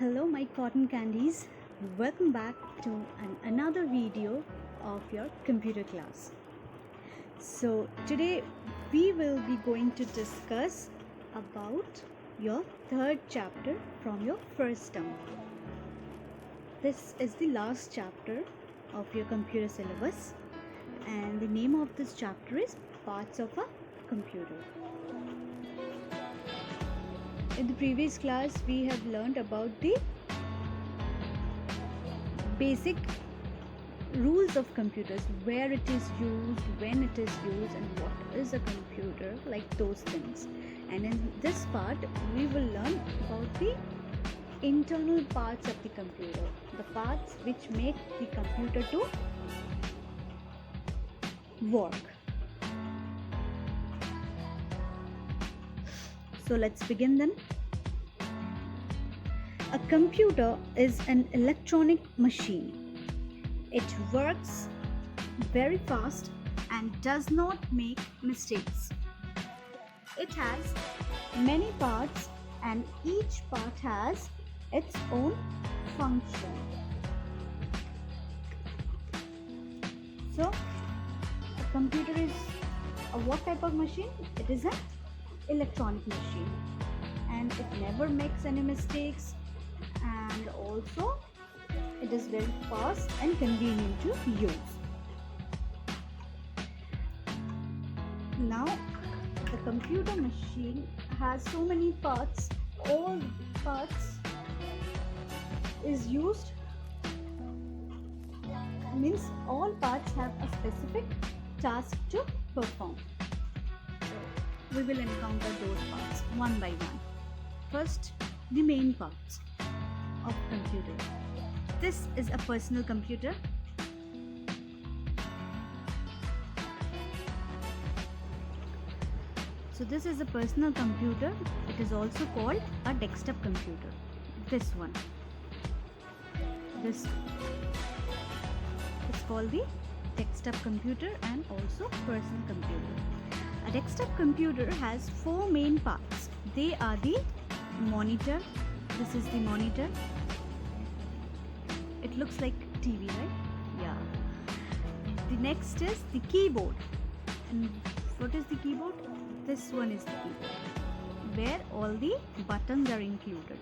Hello, my cotton candies. Welcome back to another video of your computer class. So, today we will be going to discuss about your third chapter from your first term. This is the last chapter of your computer syllabus, and the name of this chapter is Parts of a Computer. In the previous class, we have learned about the basic rules of computers, where it is used, when it is used, and what is a computer, like those things. And in this part, we will learn about the internal parts of the computer, the parts which make the computer to work. So let's begin then. A computer is an electronic machine. It works very fast and does not make mistakes. It has many parts and each part has its own function. So, a computer is a what type of machine? It is an electronic machine, and it never makes any mistakes, and also it is very fast and convenient to use. Now the computer machine has so many parts. All parts is used, means all parts have a specific task to perform. We will encounter those parts one by one. First, the main parts of computer. This is a personal computer. So this is a personal computer. It is also called a desktop computer. This one. This it's called the desktop computer and also personal computer. A desktop computer has four main parts. They are the monitor. This is the monitor. It looks like TV, right? Yeah. The next is the keyboard. And what is the keyboard? This one is the keyboard, where all the buttons are included.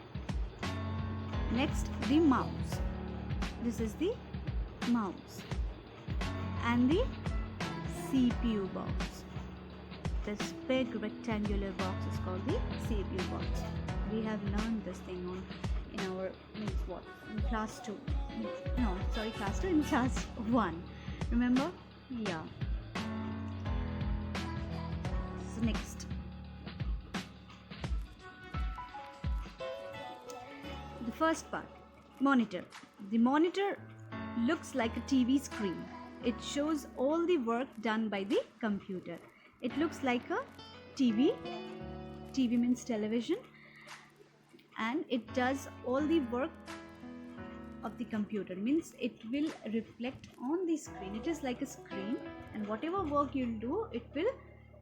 Next, the mouse. This is the mouse. And the CPU box. This big rectangular box is called the CPU box. We have learned this thing in our in class 2. No, sorry, class 2, in class 1. Remember? Yeah. So next, the first part, monitor. The monitor looks like a TV screen. It shows all the work done by the computer. It looks like a TV. TV means television, and it does all the work of the computer, means it will reflect on the screen. It is like a screen, and whatever work you'll do, it will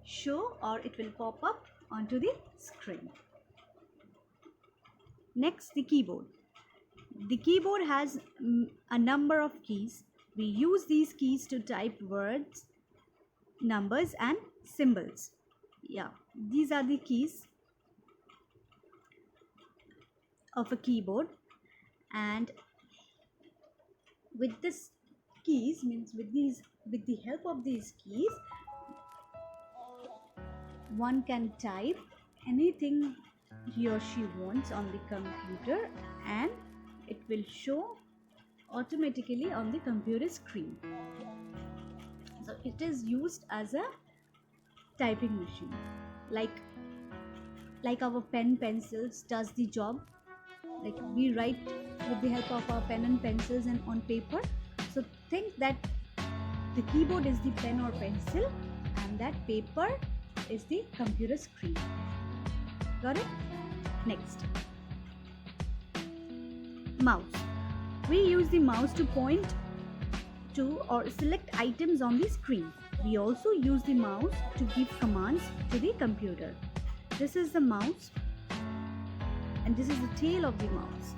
show or it will pop up onto the screen. Next, the keyboard. The keyboard has a number of keys. We use these keys to type words, numbers and symbols. Yeah, these are the keys of a keyboard, and with this keys, means with the help of these keys, one can type anything he or she wants on the computer, and it will show automatically on the computer screen. So it is used as a typing machine, like our pencils does the job. Like we write with the help of our pen and pencils and on paper. So think that the keyboard is the pen or pencil, and that paper is the computer screen. Got it? Next, mouse. We use the mouse to point to or select items on the screen. We also use the mouse to give commands to the computer. this is the mouse, and this is the tail of the mouse,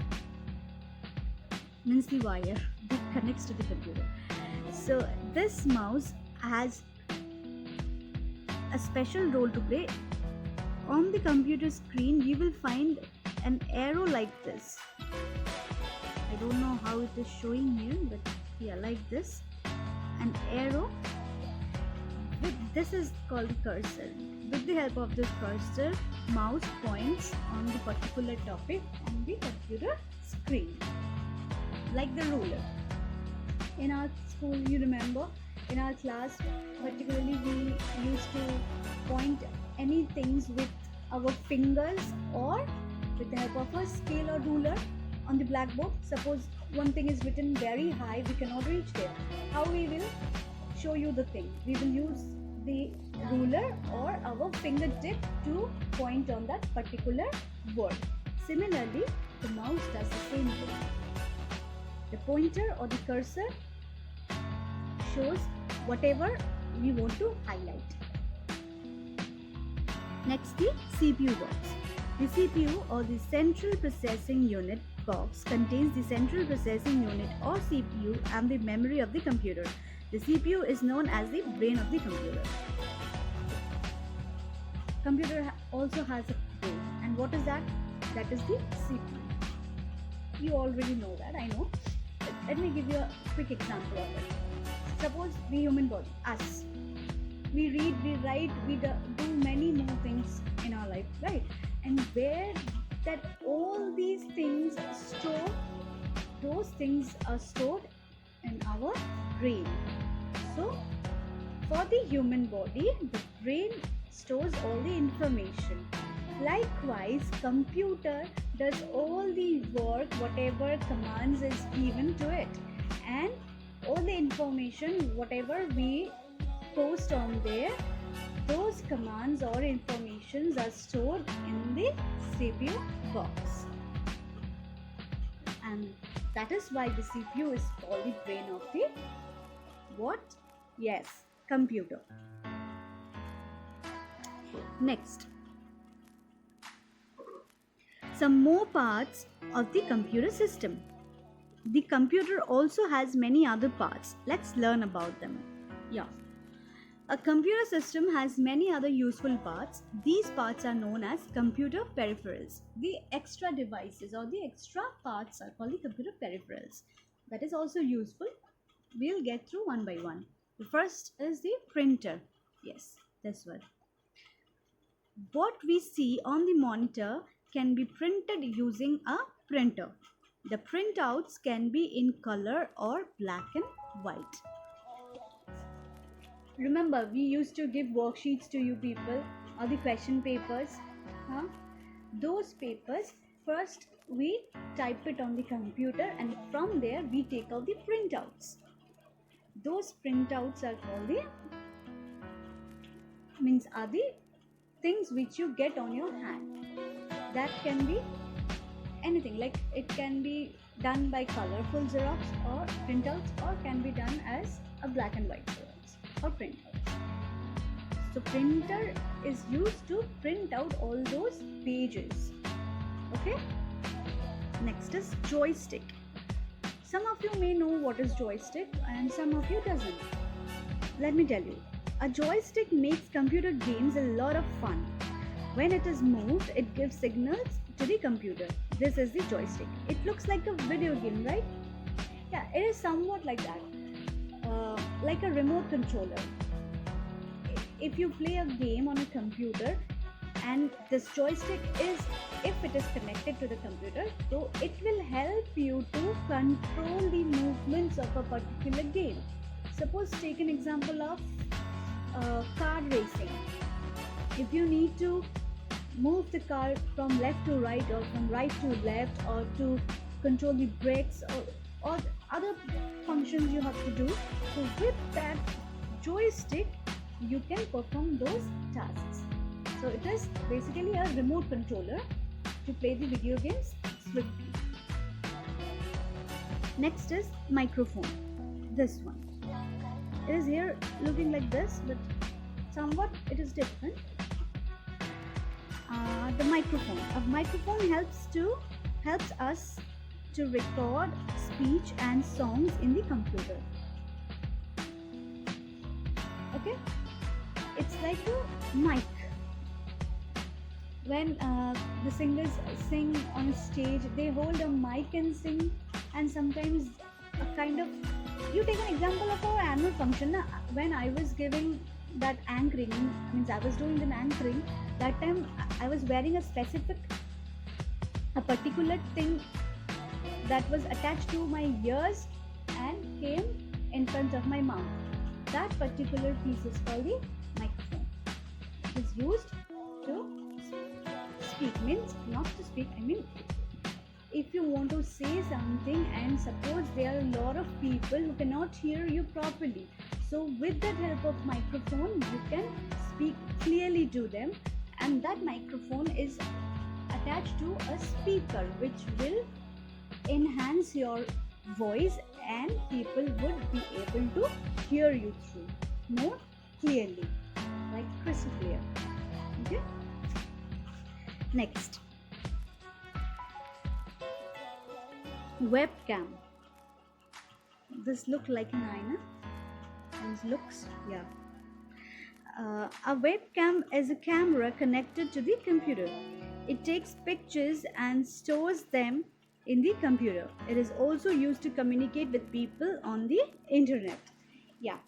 means the wire that connects to the computer. So this mouse has a special role to play. On the computer screen you will find an arrow like this. I don't know how it is showing here, but yeah, like this, an arrow. This is called the cursor. With the help of this cursor, mouse points on the particular topic on the computer screen, like the ruler. In our school, you remember, in our class particularly, we used to point any things with our fingers or with the help of a scale or ruler on the blackboard. Suppose one thing is written very high, we cannot reach there. How we will show you the thing? We will use the ruler or our fingertip to point on that particular word. Similarly, the mouse does the same thing. The pointer or the cursor shows whatever we want to highlight. Next, the CPU box. The CPU or the Central Processing Unit box contains the Central Processing Unit or CPU and the memory of the computer. The CPU is known as the brain of the computer. Computer also has a brain, and what is that? That is the CPU. You already know that, I know. Let me give you a quick example of it. Suppose the human body, us. We read, we write, we do many more things in our life, right? And where that all these things store, those things are stored in our brain. So for the human body, the brain stores all the information. Likewise, computer does all the work, whatever commands is given to it, and all the information, whatever we post on there, those commands or informations are stored in the CPU box. And that is why the CPU is called the brain of the what? Yes, computer. Next, some more parts of the computer system. The computer also has many other parts. Let's learn about them. Yeah. A computer system has many other useful parts. These parts are known as computer peripherals. The extra devices or the extra parts are called the computer peripherals. That is also useful. We'll get through one by one. The first is the printer. Yes, this one. What we see on the monitor can be printed using a printer. The printouts can be in color or black and white. Remember, we used to give worksheets to you people, or the question papers. Those papers, first we type it on the computer, and from there we take out the printouts. Those printouts are called the things which you get on your hand. That can be anything, like it can be done by colorful Xerox or printouts, or can be done as a black and white Xerox or printouts. So printer is used to print out all those pages. Okay. Next is joystick. Some of you may know what is joystick and some of you doesn't. Let me tell you. A joystick makes computer games a lot of fun. When it is moved, it gives signals to the computer. This is the joystick. It looks like a video game, right? Yeah, it is somewhat like that. Like a remote controller. If you play a game on a computer and this joystick is, if it is connected to the computer, so it will help you to control the movements of a particular game. Suppose take an example of car racing. If you need to move the car from left to right or from right to left, or to control the brakes or other functions you have to do, so with that joystick you can perform those tasks. So it is basically a remote controller to play the video games swiftly. Next is microphone. This one. It is here looking like this, but somewhat it is different. The microphone. A microphone helps us to record speech and songs in the computer. Okay, it's like a mic. When the singers sing on stage, they hold a mic and sing, and sometimes a kind of, you take an example of our annual function. When I was giving that anchoring, means I was doing the anchoring, that time I was wearing a particular thing that was attached to my ears and came in front of my mouth. That particular piece is called the microphone. It is used to speak, means not to speak, I mean if you want to say something and suppose there are a lot of people who cannot hear you properly, so with the help of microphone you can speak clearly to them, and that microphone is attached to a speaker which will enhance your voice and people would be able to hear you through more clearly, like crystal clear. Okay, next, webcam. This look like an eye, and it looks, yeah. A webcam is a camera connected to the computer. It takes pictures and stores them in the computer. It is also used to communicate with people on the internet. Yeah,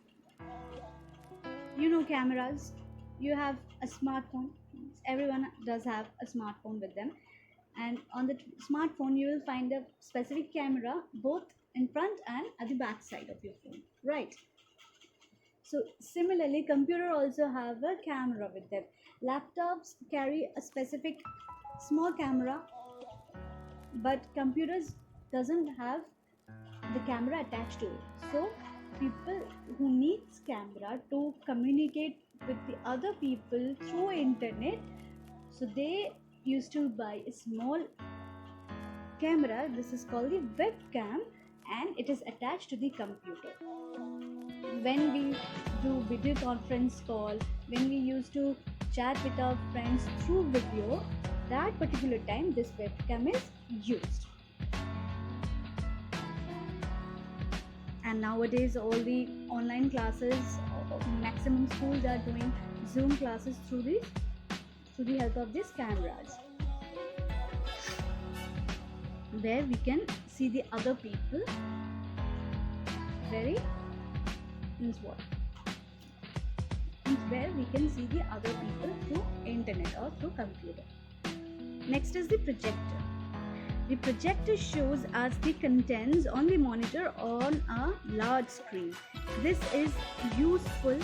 you know cameras. You have a smartphone. Everyone does have a smartphone with them, and on the smartphone you will find a specific camera both in front and at the back side of your phone, right? So similarly, computer also have a camera with them. Laptops carry a specific small camera, but computers doesn't have the camera attached to it. So people who needs camera to communicate with the other people through internet, so they used to buy a small camera. This is called the webcam, and it is attached to the computer. When we do video conference call, when we used to chat with our friends through video, that particular time this webcam is used. And nowadays all the online classes, maximum schools are doing Zoom classes through the help of these cameras, where we can see the other people very means what means where we can see the other people through internet or through computer. Next is the projector. The projector shows us the contents on the monitor on a large screen. This is useful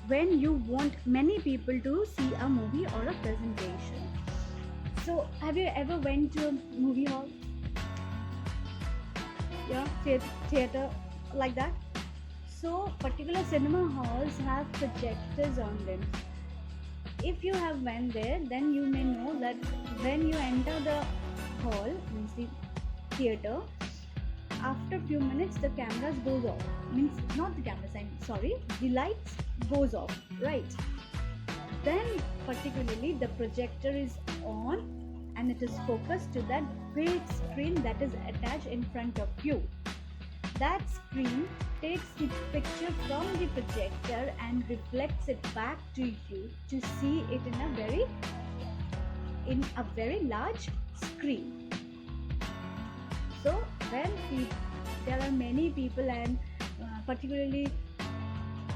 when you want many people to see a movie or a presentation. So have you ever went to a movie hall? Yeah, theater like that. So particular cinema halls have projectors on them. If you have went there, then you may know that when you enter the hall, means the theater, after few minutes the cameras goes off. Means not the cameras, I'm sorry, the lights goes off, right? Then particularly the projector is on and it is focused to that big screen that is attached in front of you. That screen takes the picture from the projector and reflects it back to you to see it in a very large screen. So when there are many people, and particularly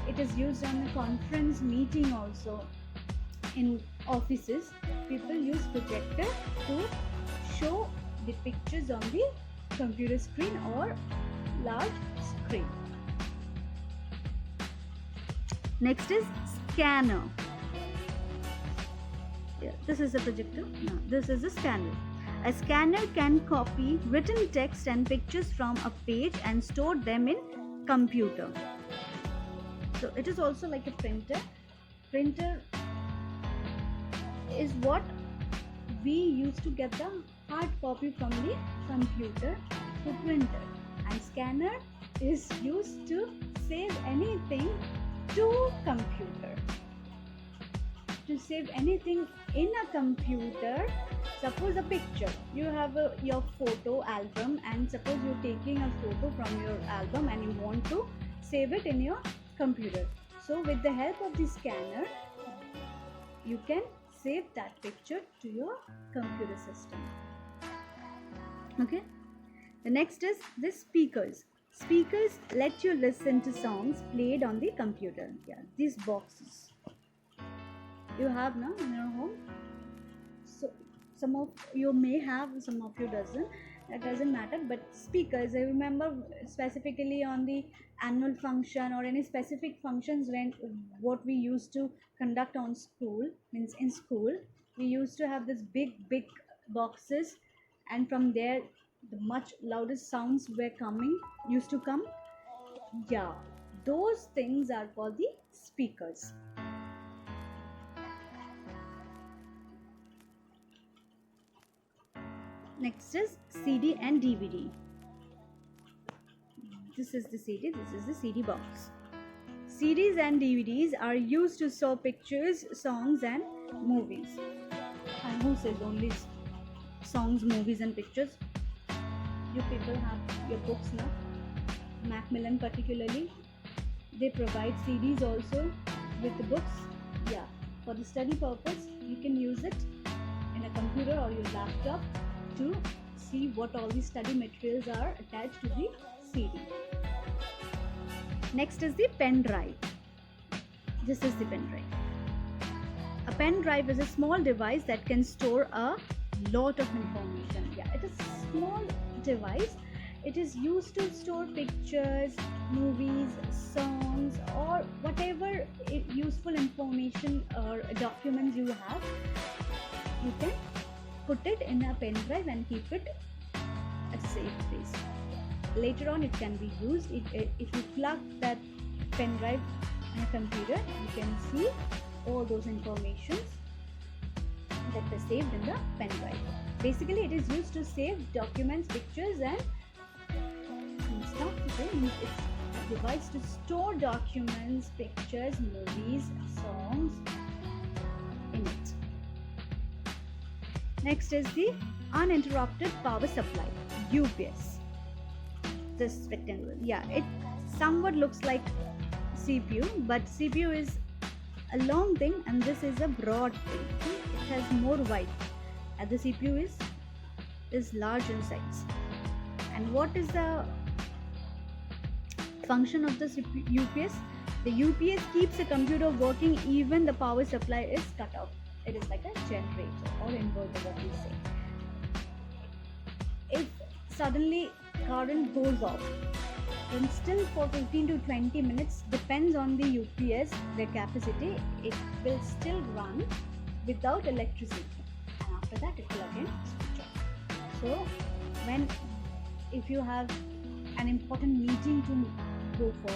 it is used on a conference meeting also in offices, people use projector to show the pictures on the computer screen or large screen. Next is scanner. Yeah, this is a projector. No, this is a scanner. A scanner can copy written text and pictures from a page and store them in computer. So it is also like a printer. Printer is what we used to get the hard copy from the computer to printer, and scanner is used to save anything to computer. to save anything in a computer, suppose a picture, you have your photo album, and suppose you're taking a photo from your album and you want to save it in your computer. So with the help of the scanner, you can save that picture to your computer system. Okay, the next is the speakers. Speakers let you listen to songs played on the computer. Yeah, these boxes you have now in your home. So some of you may have, some of you doesn't. That doesn't matter. But speakers, I remember specifically on the annual function or any specific functions, when what we used to conduct on school, means in school, we used to have this big boxes, and from there the much loudest sounds were coming, used to come. Yeah, those things are called the speakers. Next is CD and DVD. This is the CD, this is the CD box. CDs and DVDs are used to store pictures, songs and movies. And who says only songs, movies and pictures? You people have your books now. Macmillan particularly, they provide CDs also with the books. Yeah, for the study purpose, you can use it in a computer or your laptop to see what all the study materials are attached to the CD. Next is the pen drive. This is the pen drive. A pen drive is a small device that can store a lot of information. Yeah, it is a small device. It is used to store pictures, movies, songs, or whatever useful information or documents you have. You can put it in a pen drive and keep it at a safe place. Later on, it can be used. If you plug that pen drive in a computer, you can see all those informations that were saved in the pen drive. Basically, it is used to save documents, pictures, and stuff. It's a device to store documents, pictures, movies, songs in it. Next is the uninterrupted power supply, UPS. This rectangle, yeah, it somewhat looks like CPU, but CPU is a long thing and this is a broad thing. It has more width, and the CPU is large in size. And what is the function of this UPS? The UPS keeps the computer working even the power supply is cut off. It is like a generator or inverter, what we say. If suddenly current goes off, then still for 15 to 20 minutes, depends on the UPS, the capacity, it will still run without electricity, and after that it will again switch off. So if you have an important meeting to go for,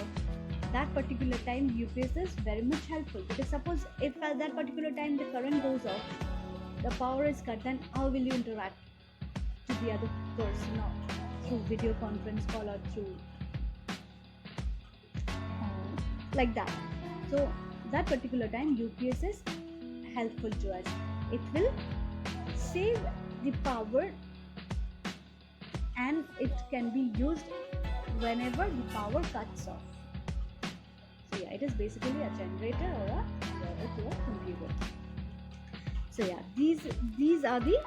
that particular time UPS is very much helpful, because suppose if at that particular time the current goes off, the power is cut, then how will you interact to the other person, or through video conference call or through like that? So that particular time UPS is helpful to us. It will save the power and it can be used whenever the power cuts off. So yeah, it is basically a generator or a inverter to a computer. So yeah, these are the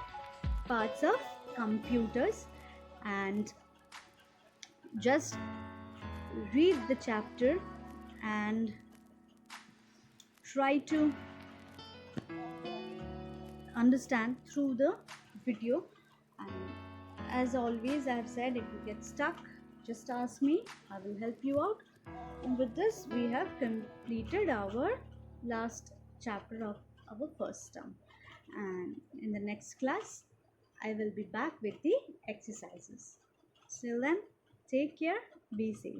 parts of computers, and just read the chapter and try to understand through the video. And as always, I have said, if you get stuck, just ask me, I will help you out. And with this, we have completed our last chapter of our first term, and in the next class I will be back with the exercises. Till then, take care, be safe.